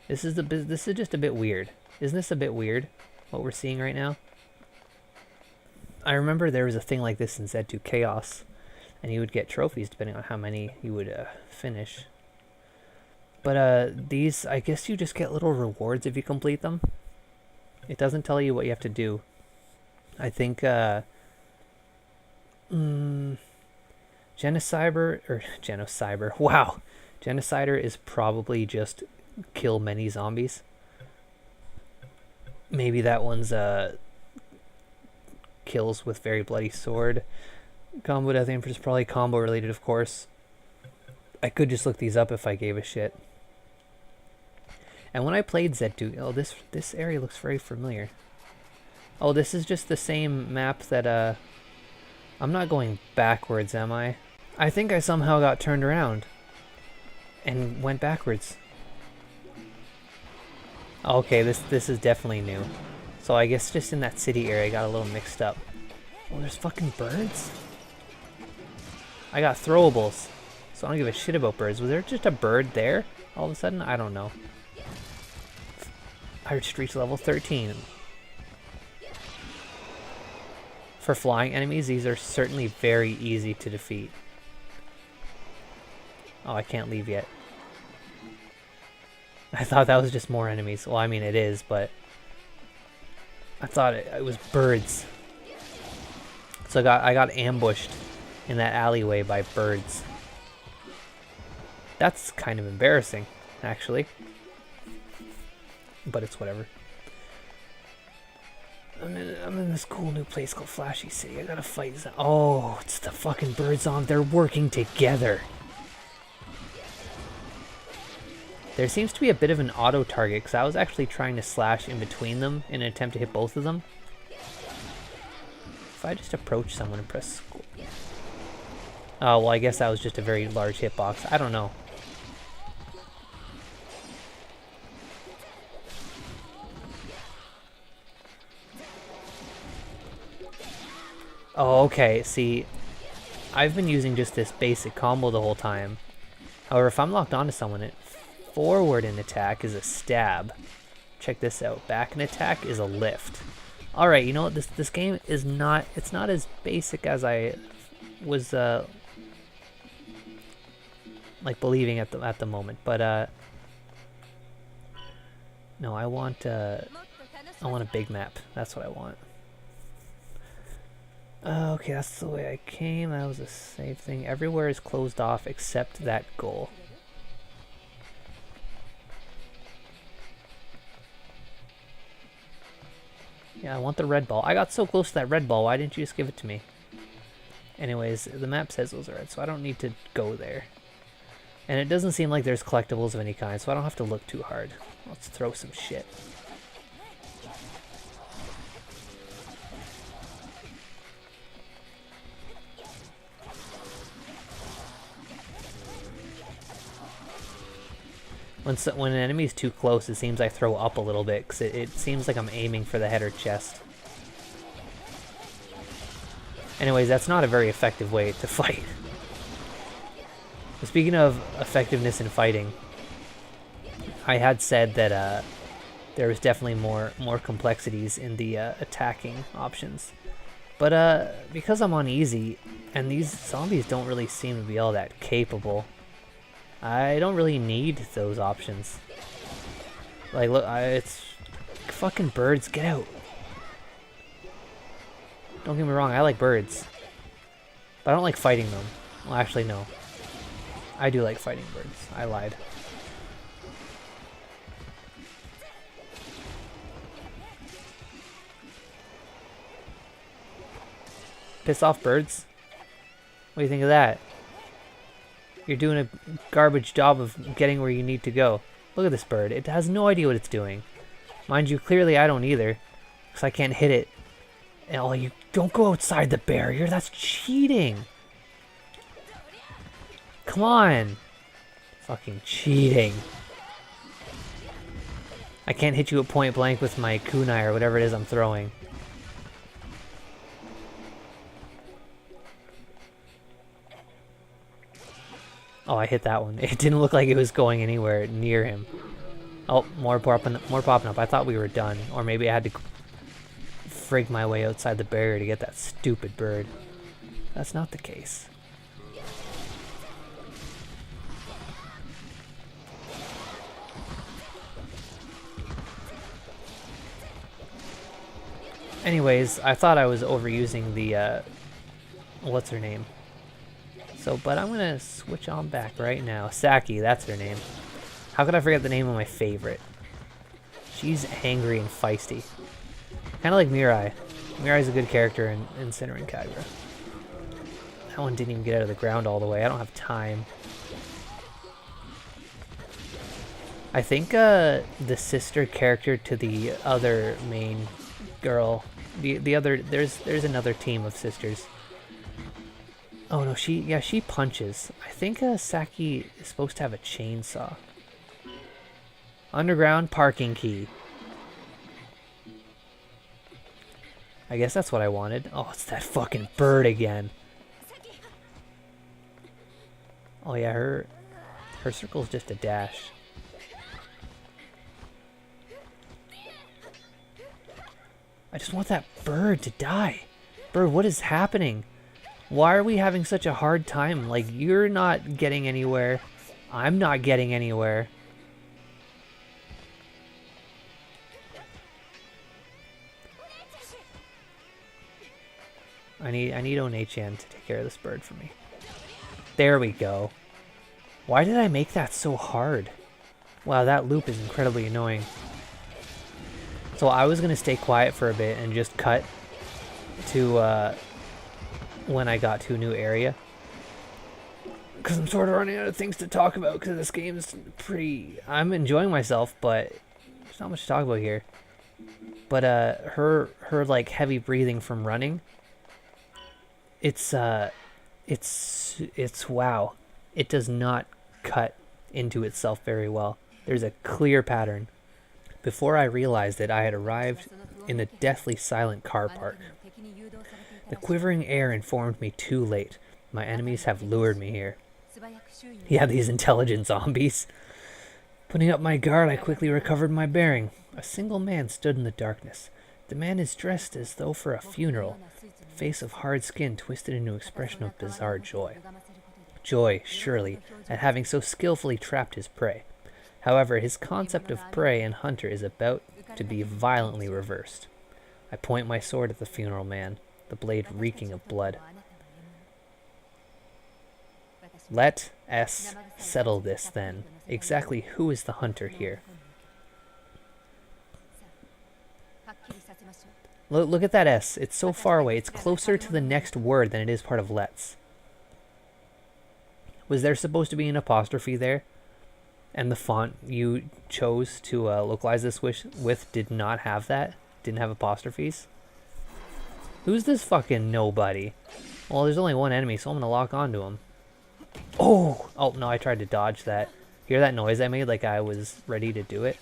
This is just a bit weird. Isn't this a bit weird? What we're seeing right now? I remember there was a thing like this in Z2 Chaos, and you would get trophies depending on how many you would finish. But these, I guess you just get little rewards if you complete them. It doesn't tell you what you have to do. I think Genociber, wow. Genocider is probably just kill many zombies. Maybe that one's kills with very bloody sword. Combo Death Imp is probably combo related, of course. I could just look these up if I gave a shit. And when I played Z2, oh, this area looks very familiar. Oh, this is just the same map that I'm not going backwards, am I? I think I somehow got turned around and went backwards. Okay, this is definitely new. So I guess just in that city area I got a little mixed up. Oh, there's fucking birds? I got throwables, so I don't give a shit about birds. Was there just a bird there all of a sudden? I don't know. I reached level 13. For flying enemies, these are certainly very easy to defeat. Oh, I can't leave yet. I thought that was just more enemies. Well, I mean it is, but I thought it was birds. So I got ambushed in that alleyway by birds. That's kind of embarrassing, actually. But it's whatever. I'm in this cool new place called Flashy City. I gotta fight. Oh, it's the fucking bird zombie. They're working together. There seems to be a bit of an auto target because I was actually trying to slash in between them in an attempt to hit both of them. If I just approach someone and press square. Oh, well, I guess that was just a very large hitbox. I don't know. Oh, okay. See, I've been using just this basic combo the whole time. However, if I'm locked onto someone, forward in attack is a stab. Check this out. Back in attack is a lift. All right, you know what? This game is not. It's not as basic as I was like believing at the moment. But no, I want a big map. That's what I want. Okay, that's the way I came. That was a safe thing. Everywhere is closed off except that goal. Yeah, I want the red ball. I got so close to that red ball. Why didn't you just give it to me? Anyways, the map says those are red, so I don't need to go there. And it doesn't seem like there's collectibles of any kind, so I don't have to look too hard. Let's throw some shit. When an enemy's too close, it seems I throw up a little bit, because it seems like I'm aiming for the head or chest. Anyways, that's not a very effective way to fight. Speaking of effectiveness in fighting, I had said that there was definitely more complexities in the attacking options. But because I'm on easy, and these zombies don't really seem to be all that capable, I don't really need those options. Like, look, it's fucking birds. Get out. Don't get me wrong, I like birds. But I don't like fighting them. Well, actually, no. I do like fighting birds. I lied. Piss off, birds. What do you think of that? You're doing a garbage job of getting where you need to go. Look at this bird. It has no idea what it's doing. Mind you, clearly I don't either. Because I can't hit it. And, oh, you don't go outside the barrier. That's cheating. Come on. Fucking cheating. I can't hit you at point blank with my kunai or whatever it is I'm throwing. Oh, I hit that one. It didn't look like it was going anywhere near him. Oh, more popping up. I thought we were done. Or maybe I had to frig my way outside the barrier to get that stupid bird. That's not the case. Anyways, I thought I was overusing the, what's her name? So, but I'm gonna switch on back right now. Saki, that's her name. How could I forget the name of my favorite? She's angry and feisty. Kind of like Mirai. Mirai's a good character in Sinner and Kagura. That one didn't even get out of the ground all the way. I don't have time. I think the sister character to the other main girl, the other, there's another team of sisters. Oh no, she punches. I think Saki is supposed to have a chainsaw. Underground parking key. I guess that's what I wanted. Oh, it's that fucking bird again. Oh yeah, her circle's just a dash. I just want that bird to die. Bird, what is happening? Why are we having such a hard time? Like, you're not getting anywhere. I'm not getting anywhere. I need Onechan to take care of this bird for me. There we go. Why did I make that so hard? Wow, that loop is incredibly annoying. So I was gonna stay quiet for a bit and just cut to when I got to a new area, because I'm sort of running out of things to talk about because this game's pretty... I'm enjoying myself, but there's not much to talk about here. But her like heavy breathing from running, it's wow. It does not cut into itself very well. There's a clear pattern. Before I realized it, I had arrived in a deathly silent car park. The quivering air informed me too late. My enemies have lured me here. Yeah, these intelligent zombies. Putting up my guard, I quickly recovered my bearing. A single man stood in the darkness. The man is dressed as though for a funeral. Face of hard skin twisted into an expression of bizarre joy. Joy, surely, at having so skillfully trapped his prey. However, his concept of prey and hunter is about to be violently reversed. I point my sword at the funeral man, the blade reeking of blood. Let us settle this, then. Exactly who is the hunter here? Look at that S. It's so far away. It's closer to the next word than it is part of let's. Was there supposed to be an apostrophe there? And the font you chose to localize this with did not have that? Didn't have apostrophes? Who's this fucking nobody? Well, there's only one enemy, so I'm gonna lock onto him. Oh! Oh, no, I tried to dodge that. Hear that noise I made like I was ready to do it?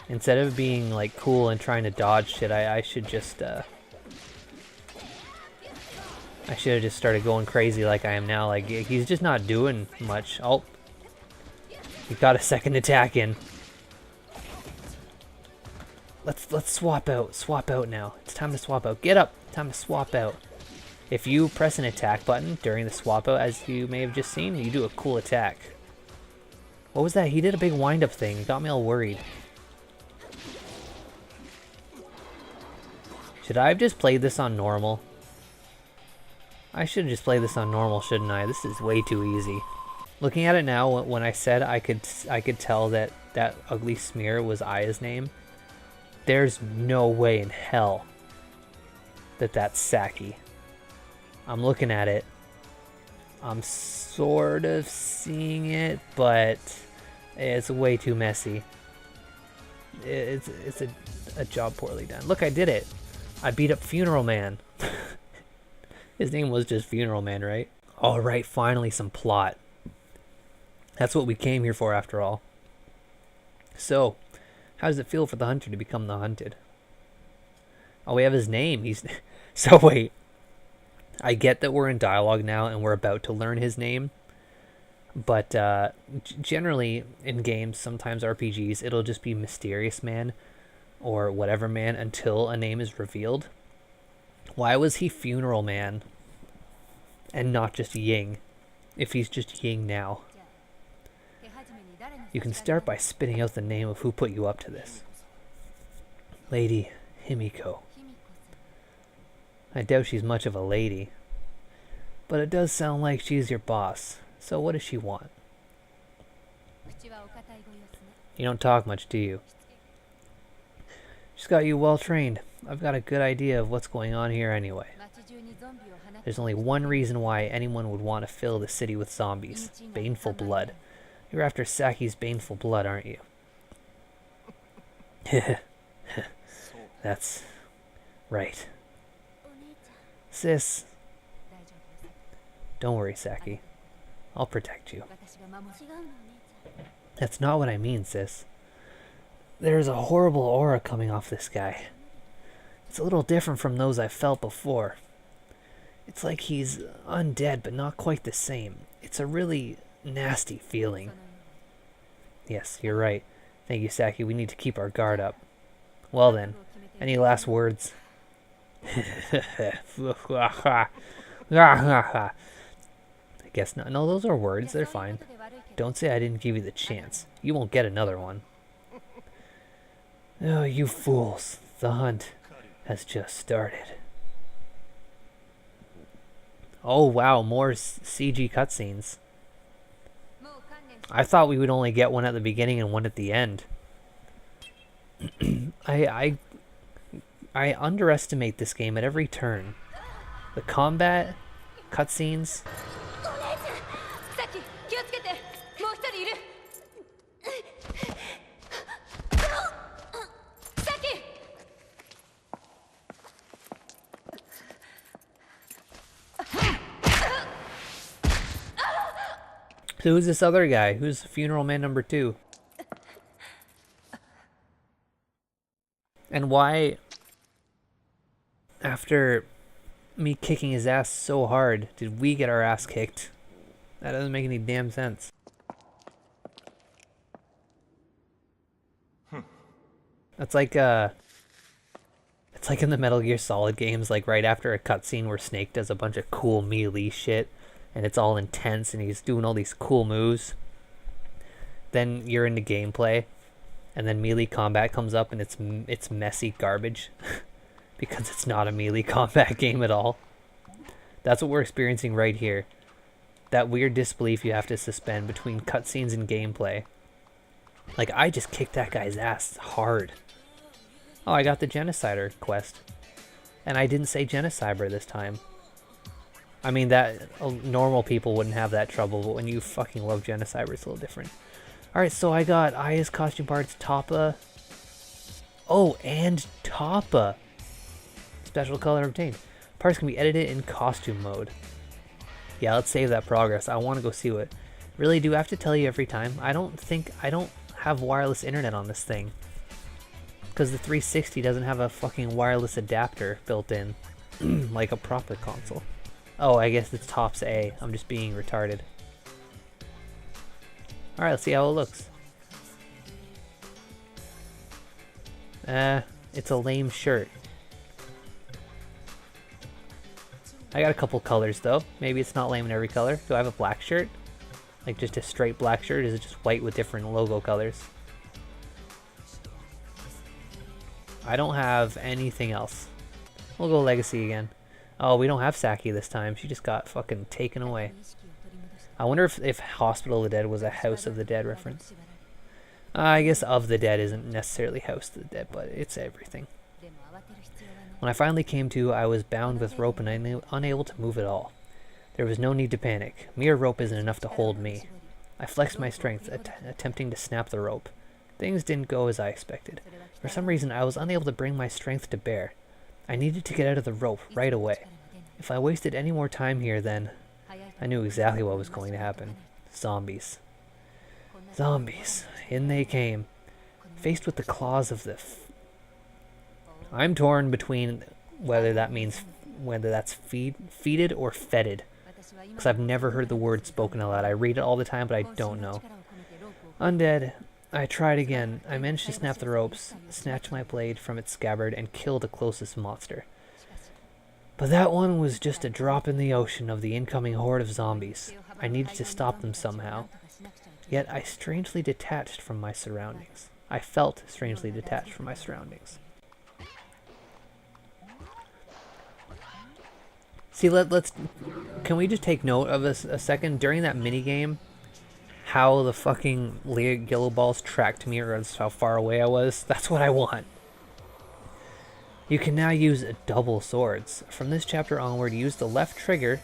Instead of being like cool and trying to dodge shit, I should just I should have just started going crazy like I am now. Like, he's just not doing much. Oh, he got a second attack in. Let's swap out. Swap out now. It's time to swap out. Get up. Time to swap out. If you press an attack button during the swap out, as you may have just seen, you do a cool attack. What was that? He did a big wind-up thing. It got me all worried. Should I have just played this on normal? I should have just played this on normal, shouldn't I? This is way too easy. Looking at it now, when I said I could tell that that ugly smear was Aya's name, there's no way in hell that that's Saki. I'm looking at it. I'm sort of seeing it, but it's way too messy. It's a job poorly done. Look, I did it. I beat up Funeral Man. His name was just Funeral Man, right? All right, finally some plot. That's what we came here for, after all. So, how does it feel for the hunter to become the hunted? Oh, we have his name. He's... So wait. I get that we're in dialogue now and we're about to learn his name, but generally in games, sometimes RPGs, it'll just be Mysterious Man or whatever man until a name is revealed. Why was he Funeral Man and not just Ying, if he's just Ying now? You can start by spitting out the name of who put you up to this. Lady Himiko. I doubt she's much of a lady, but it does sound like she's your boss, so what does she want? You don't talk much, do you? She's got you well trained. I've got a good idea of what's going on here anyway. There's only one reason why anyone would want to fill the city with zombies. Baneful blood. You're after Saki's baneful blood, aren't you? That's right. Sis. Don't worry, Saki. I'll protect you. That's not what I mean, sis. There's a horrible aura coming off this guy. It's a little different from those I've felt before. It's like he's undead, but not quite the same. It's a really nasty feeling. Yes, you're right. Thank you, Saki. We need to keep our guard up. Well then, any last words? I guess not. No, those are words. They're fine. Don't say I didn't give you the chance. You won't get another one. Oh, you fools. The hunt has just started. Oh, wow. More CG cutscenes. I thought we would only get one at the beginning and one at the end. I underestimate this game at every turn. The combat, cutscenes. So who's this other guy? Who's Funeral Man number 2? And why, after me kicking his ass so hard, did we get our ass kicked? That doesn't make any damn sense. It's like in the Metal Gear Solid games, like right after a cutscene where Snake does a bunch of cool melee shit, and it's all intense, and he's doing all these cool moves. Then you're into gameplay, and then melee combat comes up, and it's messy garbage, because it's not a melee combat game at all. That's what we're experiencing right here. That weird disbelief you have to suspend between cutscenes and gameplay. Like, I just kicked that guy's ass hard. Oh, I got the Genocider quest. And I didn't say Genocider this time. I mean, that normal people wouldn't have that trouble, but when you fucking love Genocider, it's a little different. Alright, so I got Aya's costume parts, Toppa. Oh, and Toppa. Special color obtained. Parts can be edited in costume mode. Yeah, let's save that progress. I want to go see what. Really, do I have to tell you every time? I don't have wireless internet on this thing. Because the 360 doesn't have a fucking wireless adapter built in. Like a proper console. Oh, I guess it's Tops A. I'm just being retarded. Alright, let's see how it looks. It's a lame shirt. I got a couple colors though. Maybe it's not lame in every color. Do I have a black shirt? Like just a straight black shirt? Is it just white with different logo colors? I don't have anything else. We'll go Legacy again. Oh, we don't have Saki this time. She just got fucking taken away. I wonder if Hospital of the Dead was a House of the Dead reference. I guess Of the Dead isn't necessarily House of the Dead, but it's everything. When I finally came to, I was bound with rope and unable to move at all. There was no need to panic. Mere rope isn't enough to hold me. I flexed my strength, attempting to snap the rope. Things didn't go as I expected. For some reason, I was unable to bring my strength to bear. I needed to get out of the rope right away. If I wasted any more time here, then I knew exactly what was going to happen. Zombies. Zombies. In they came. Faced with the claws of the... I'm torn between whether that means whether that's feeded or feted. Because I've never heard the word spoken aloud. I read it all the time, but I don't know. Undead. I tried again. I managed to snap the ropes, snatch my blade from its scabbard, and kill the closest monster. But that one was just a drop in the ocean of the incoming horde of zombies. I needed to stop them somehow. Yet I strangely detached from my surroundings. I felt strangely detached from my surroundings. See, let's... Can we just take note of a second? During that minigame, how the fucking yellow balls tracked me, or how far away I was? That's what I want. You can now use double swords. From this chapter onward, use the left trigger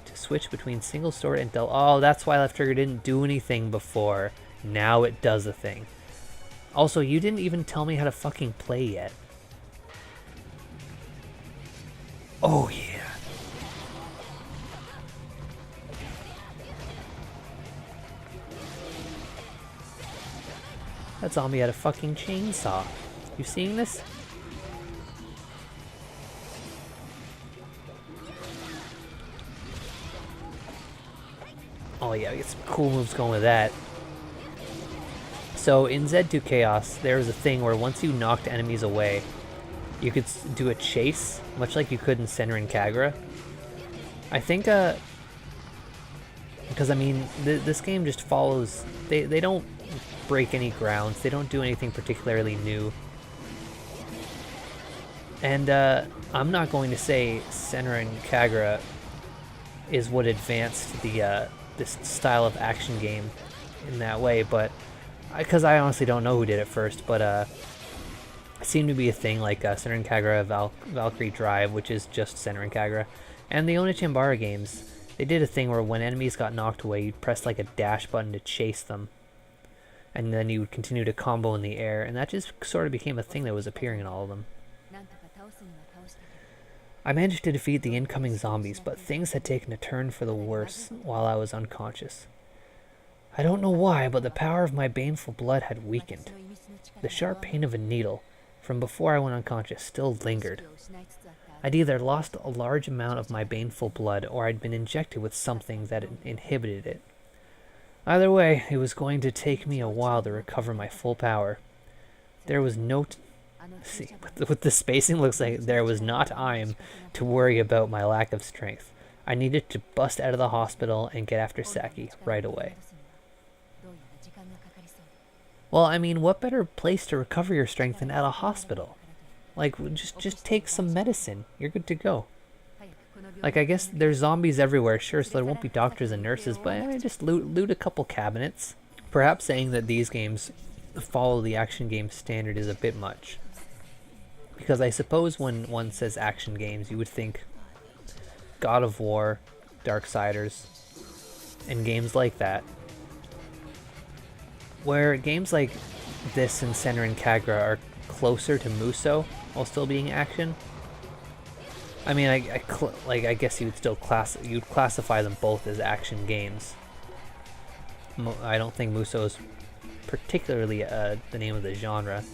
to switch between single sword and double... Oh, that's why left trigger didn't do anything before. Now it does a thing. Also, you didn't even tell me how to fucking play yet. Oh, yeah. That zombie had a fucking chainsaw. You seeing this? Oh yeah, we get some cool moves going with that. So in Z2 Chaos, there was a thing where once you knocked enemies away, you could do a chase, much like you could in Senran Kagura. I think, because I mean, this game just follows, they don't break any grounds, they don't do anything particularly new. And I'm not going to say Senran Kagura is what advanced the this style of action game in that way, but because I honestly don't know who did it first, but it seemed to be a thing like Senran Kagura Valkyrie Drive, which is just Senran Kagura, and the Onechanbara games. They did a thing where when enemies got knocked away, you'd press like a dash button to chase them, and then you would continue to combo in the air, and that just sort of became a thing that was appearing in all of them. I managed to defeat the incoming zombies, but things had taken a turn for the worse while I was unconscious. I don't know why, but the power of my baneful blood had weakened. The sharp pain of a needle from before I went unconscious still lingered. I'd either lost a large amount of my baneful blood, or I'd been injected with something that inhibited it. Either way, it was going to take me a while to recover my full power. There was no... See, with the spacing, looks like there was not time to worry about my lack of strength. I needed to bust out of the hospital and get after Saki right away. Well, I mean, what better place to recover your strength than at a hospital? Like, just take some medicine. You're good to go. Like, I guess there's zombies everywhere, sure, so there won't be doctors and nurses, but just loot a couple cabinets. Perhaps saying that these games follow the action game standard is a bit much. Because I suppose when one says action games, you would think God of War, Darksiders, and games like that. Where games like this and Senran Kagura are closer to Musou while still being action. I mean, I guess you would still classify them both as action games. I don't think Musou is particularly the name of the genre.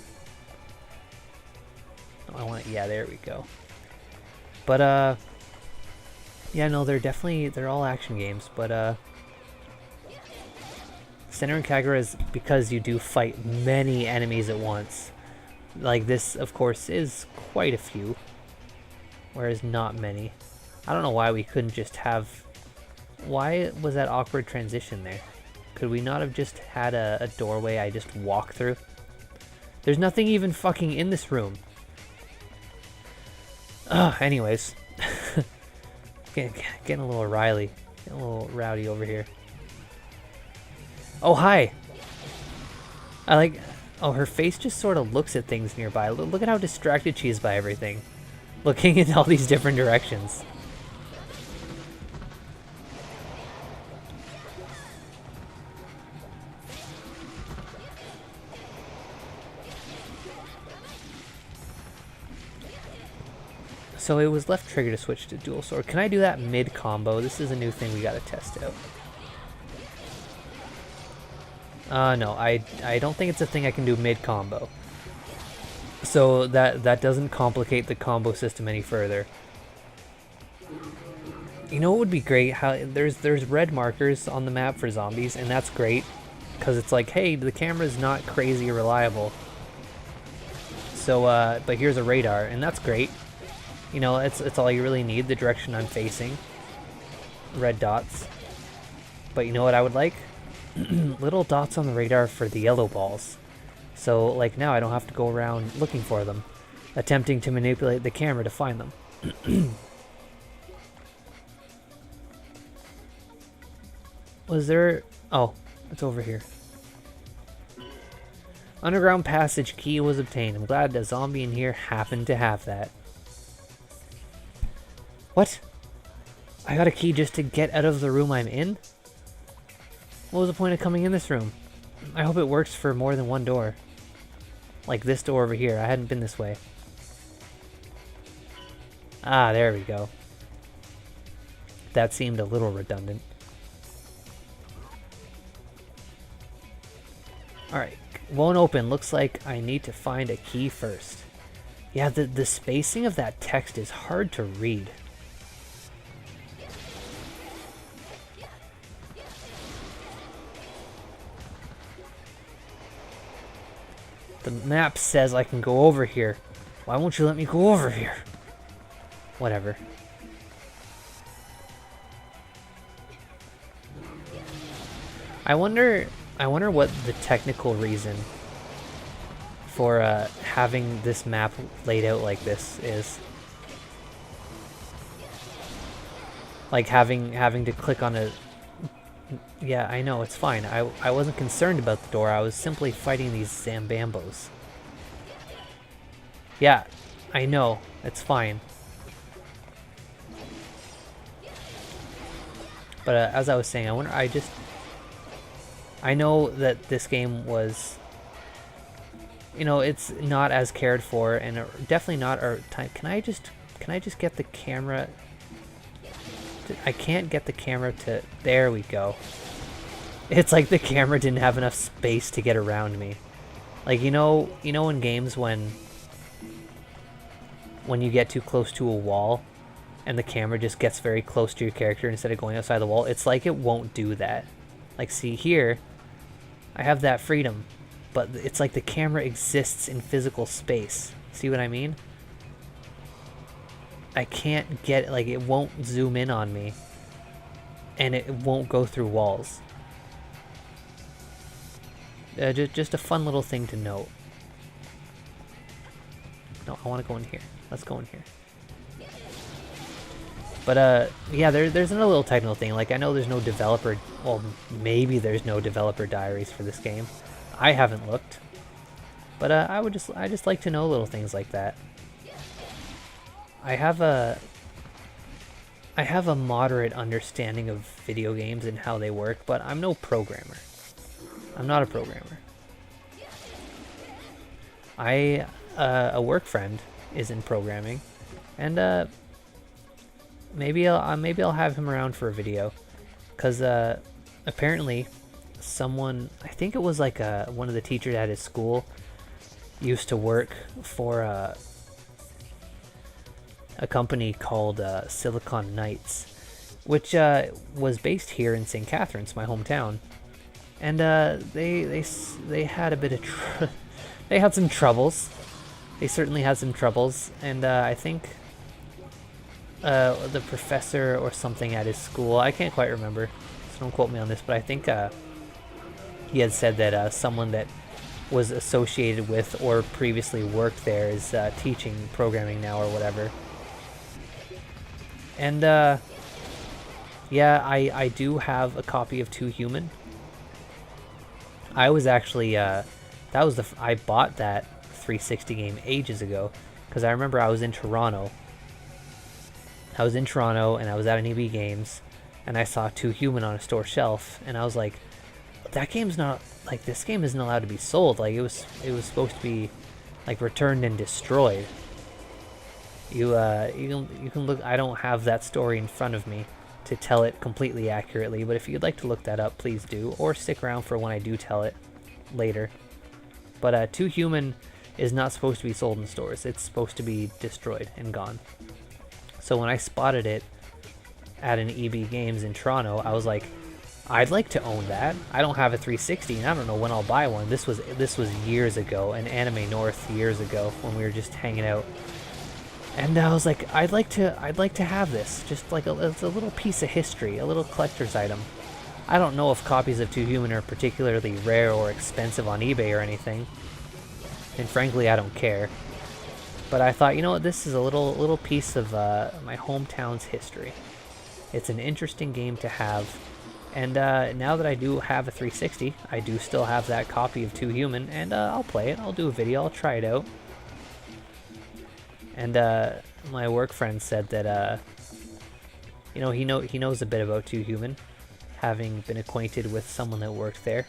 Yeah, there we go. But yeah, no, they're all action games, but Senran Kagura is because you do fight many enemies at once. Like this, of course, is quite a few, whereas not many. I don't know why we couldn't just have... Why was that awkward transition there? Could we not have just had a doorway I just walk through? There's nothing even fucking in this room. Anyways. Getting a little Riley. Getting a little rowdy over here. Oh, hi! I like... Oh, her face just sort of looks at things nearby. Look at how distracted she is by everything. Looking in all these different directions. So it was left trigger to switch to dual sword. Can I do that mid-combo? This is a new thing we gotta test out. No, I don't think it's a thing I can do mid-combo. So that doesn't complicate the combo system any further. You know what would be great? How there's red markers on the map for zombies, and that's great because it's like, hey, the camera's not crazy reliable. So, but here's a radar, and that's great. You know, it's all you really need. The direction I'm facing, red dots. But you know what I would like? Little dots on the radar for the yellow balls. So, like now, I don't have to go around looking for them, attempting to manipulate the camera to find them. Was there... Oh, it's over here. Underground passage key was obtained. I'm glad the zombie in here happened to have that. What? I got a key just to get out of the room I'm in? What was the point of coming in this room? I hope it works for more than one door. Like this door over here. I hadn't been this way. Ah, there we go. That seemed a little redundant. Alright, won't open. Looks like I need to find a key first. Yeah, the spacing of that text is hard to read. The map says I can go over here. Why won't you let me go over here? Whatever. I wonder what the technical reason for having this map laid out like this is. Like having to click on a... Yeah, I know, it's fine. I wasn't concerned about the door. I was simply fighting these Zambambos. Yeah, I know. It's fine. But as I was saying, I know that this game was, you know, it's not as cared for, and definitely not our time. Can I just get the camera? I can't get the camera to. There we go. It's like the camera didn't have enough space to get around me. Like you know in games when you get too close to a wall, and the camera just gets very close to your character instead of going outside the wall. It's like it won't do that. Like see here. I have that freedom, but it's like the camera exists in physical space. See what I mean? I can't get, like, it won't zoom in on me, and it won't go through walls. Just a fun little thing to note. No, I want to go in here. Let's go in here. But, yeah, there's another little technical thing. Like, I know there's no developer... Well, maybe there's no developer diaries for this game. I haven't looked. But, I just like to know little things like that. I have a moderate understanding of video games and how they work, but I'm no programmer. I'm not a programmer. A work friend is in programming, and, maybe I'll have him around for a video, cause apparently someone, I think it was like one of the teachers at his school, used to work for a company called Silicon Knights, which was based here in St. Catharines, my hometown, and they had a bit of they had some troubles. They certainly had some troubles, and I think. The professor or something at his school, I can't quite remember, so don't quote me on this, but I think he had said that someone that was associated with or previously worked there is teaching programming now or whatever. And yeah, I do have a copy of 2 Human. I was actually I bought that 360 game ages ago, because I remember I was in Toronto. And I was at an EB Games, and I saw 2 Human on a store shelf, and I was like, that game's not, like, this game isn't allowed to be sold. Like, it was supposed to be, like, returned and destroyed. You can look, I don't have that story in front of me to tell it completely accurately, but if you'd like to look that up, please do, or stick around for when I do tell it later. But 2 Human is not supposed to be sold in stores. It's supposed to be destroyed and gone. So when I spotted it at an EB Games in Toronto, I was like, I'd like to own that. I don't have a 360, and I don't know when I'll buy one. This was years ago, in Anime North years ago, when we were just hanging out. And I was like, I'd like to have this, just like it's a little piece of history, a little collector's item. I don't know if copies of Two Human are particularly rare or expensive on eBay or anything, and frankly, I don't care. But I thought, you know what, this is a little piece of my hometown's history. It's an interesting game to have. And now that I do have a 360, I do still have that copy of Two Human, and I'll play it. I'll do a video. I'll try it out. And my work friend said that you know, he knows a bit about Two Human, having been acquainted with someone that worked there,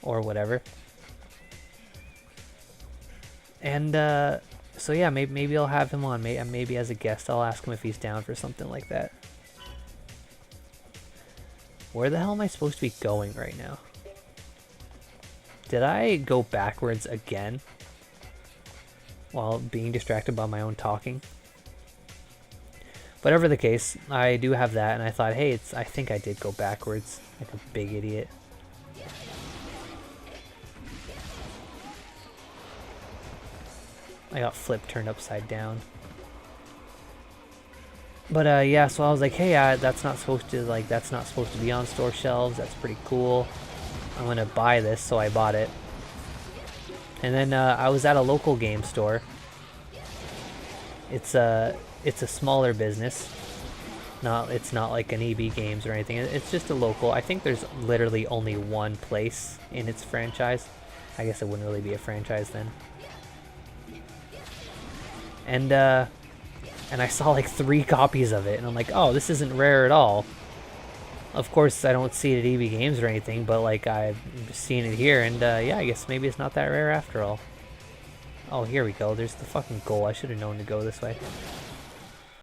or whatever. And so yeah, maybe I'll have him on. Maybe as a guest, I'll ask him if he's down for something like that. Where the hell am I supposed to be going right now? Did I go backwards again while being distracted by my own talking? Whatever the case, I do have that, and I thought, hey, I think I did go backwards, like a big idiot. I got Flip turned upside down. But yeah, so I was like, hey, that's not supposed to be on store shelves. That's pretty cool. I'm gonna buy this, so I bought it. And then I was at a local game store. It's a smaller business. It's not like an EB Games or anything. It's just a local. I think there's literally only one place in its franchise. I guess it wouldn't really be a franchise then. And I saw like 3 copies of it, and I'm like, oh, this isn't rare at all. Of course, I don't see it at EB Games or anything, but like I've seen it here, and yeah, I guess maybe it's not that rare after all. Oh, here we go. There's the fucking goal. I should have known to go this way.